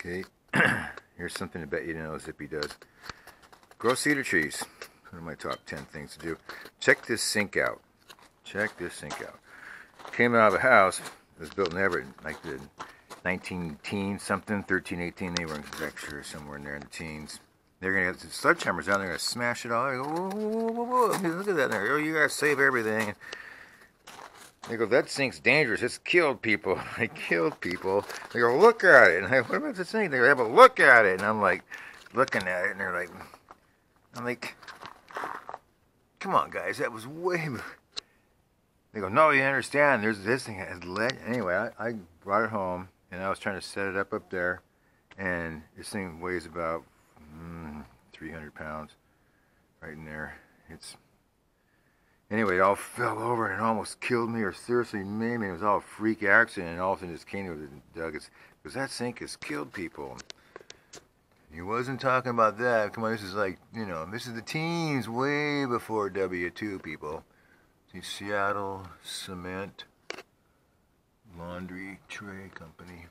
Okay, here's something I bet you know Zippy does. Grow cedar trees. One of my top 10 things to do. Check this sink out. Check this sink out. Came out of a house. It was built in Everett, like the 19 teens, something, 13, 18. They weren't exactly sure, somewhere in there in the teens. They're going to get the sledgehammers out. They're going to smash it all. I go, whoa, whoa, whoa, whoa. Look at that there. Oh, you got to save everything. They go, that sink's dangerous. It's killed people. It killed people. They go, look at it. And I go, what about the sink? They go, yeah, but look at it. And I'm like, looking at it, and they're like, I'm like, come on, guys, that was way. They go, no, you understand. There's this thing has lead. Anyway, I brought it home, and I was trying to set it up there, and this thing weighs about 300 pounds, right in there. Anyway, it all fell over and it almost killed me, or seriously made me. It was all a freak accident, and all of a sudden this came with it, Doug. It's because that sink has killed people. He wasn't talking about that. Come on, this is like, you know, this is the teens, way before W2, people. See, Seattle Cement Laundry Tray Company.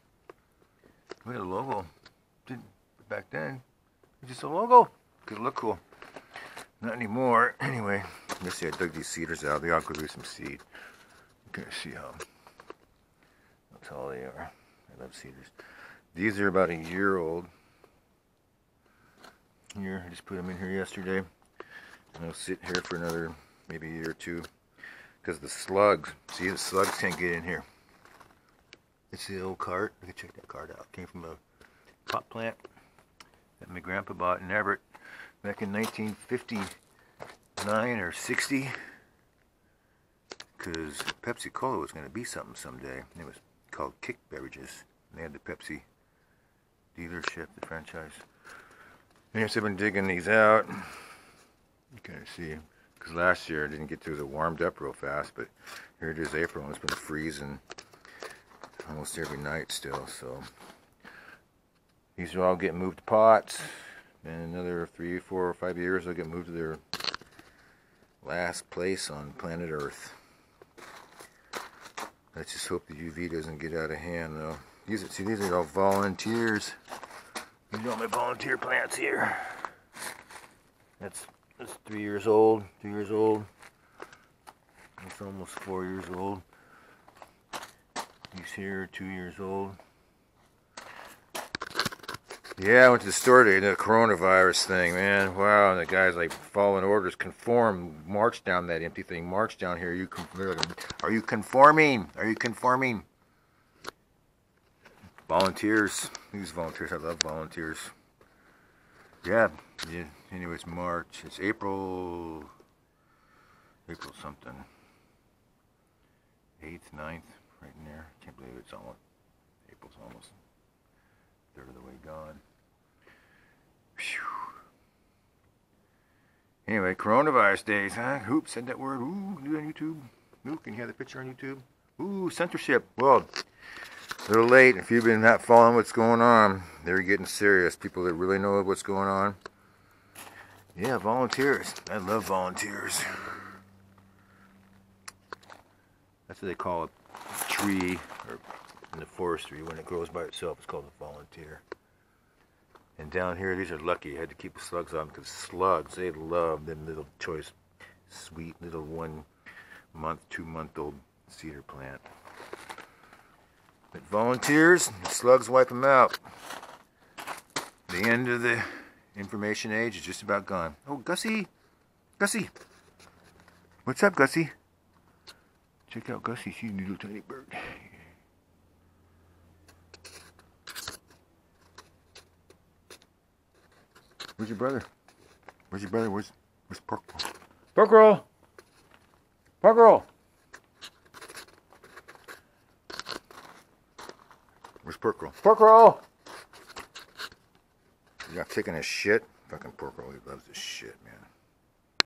We had a logo. Back then, it was just a logo. Could look cool. Not anymore. Anyway, let's see. I dug these cedars out. They all go through some seed. You can see how tall they are. I love cedars. These are about a year old. Here, I just put them in here yesterday. And they'll sit here for another maybe a year or two. Because the slugs, see, the slugs can't get in here. It's the old cart. You can check that cart out. It came from a pot plant that my grandpa bought in Everett back in 1959 or 60. Because Pepsi Cola was going to be something someday. It was called Kick Beverages. And they had the Pepsi dealership, the franchise. Yes, I've been digging these out. You kind of see, because last year I didn't get to it warmed up real fast, but here it is April, and it's been freezing almost every night still. So these are all getting moved to pots, and another 3, 4, or 5 years they'll get moved to their last place on planet Earth. Let's just hope the UV doesn't get out of hand, though. These are all volunteers. These are all my volunteer plants here. That's 3 years old, 2 years old. It's almost 4 years old. These here are 2 years old. Yeah, I went to the store today, the coronavirus thing, man. Wow, and the guy's like following orders, conform, march down that empty thing, march down here. Are you conforming? Are you conforming? Volunteers. These volunteers, I love volunteers. Yeah. Anyway, it's March. It's April something. 8th, 9th, right in there. Can't believe it's almost, April's almost a third of the way gone. Whew. Anyway, coronavirus days, huh? Oops, said that word. Ooh, do it on YouTube. Ooh, can you have the picture on YouTube? Ooh, censorship. Well, a little late. If you've been not following what's going on, they're getting serious. People that really know what's going on. Yeah, volunteers. I love volunteers. That's what they call a tree, or in the forestry, when it grows by itself, it's called a volunteer. And down here, these are lucky. I had to keep the slugs on because slugs, they love them little choice, sweet little 1 month, 2 month old cedar plant. But volunteers, the slugs wipe them out. The end of the information age is just about gone. Oh, Gussie! Gussie! What's up, Gussie? Check out Gussie. She's a little tiny bird. Where's your brother? Where's your brother? Where's Porkroll? Porkroll! Porkroll! Where's Porkroll? Porkroll! He's not taking his shit. Fucking Porkroll, he loves this shit, man.